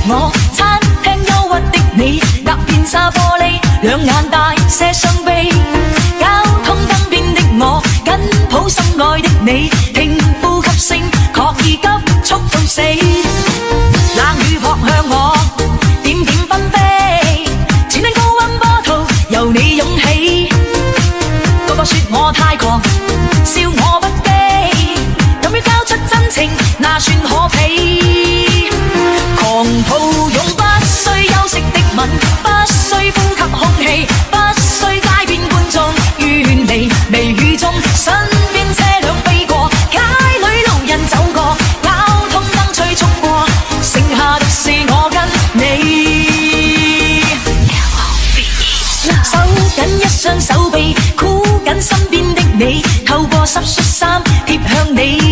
我，餐廳憂鬱的你，壓片沙玻璃，兩眼大些傷悲。交通燈邊的我，緊抱心愛的你，聽呼吸聲，確已急速到死。冷雨撲向我，點點紛飛，前面高溫波濤由你湧起。個個說我太狂，笑我不羈，敢於交出真情，那算可比？狂抱擁不需休息的吻，不需呼吸空氣，不需街邊觀眾遠離微雨中，身邊車輛飛過，街裏路人走過，交通燈催促過，剩下的是我跟你。手緊一雙手臂，箍緊身邊的你，透過濕恤衫貼向你。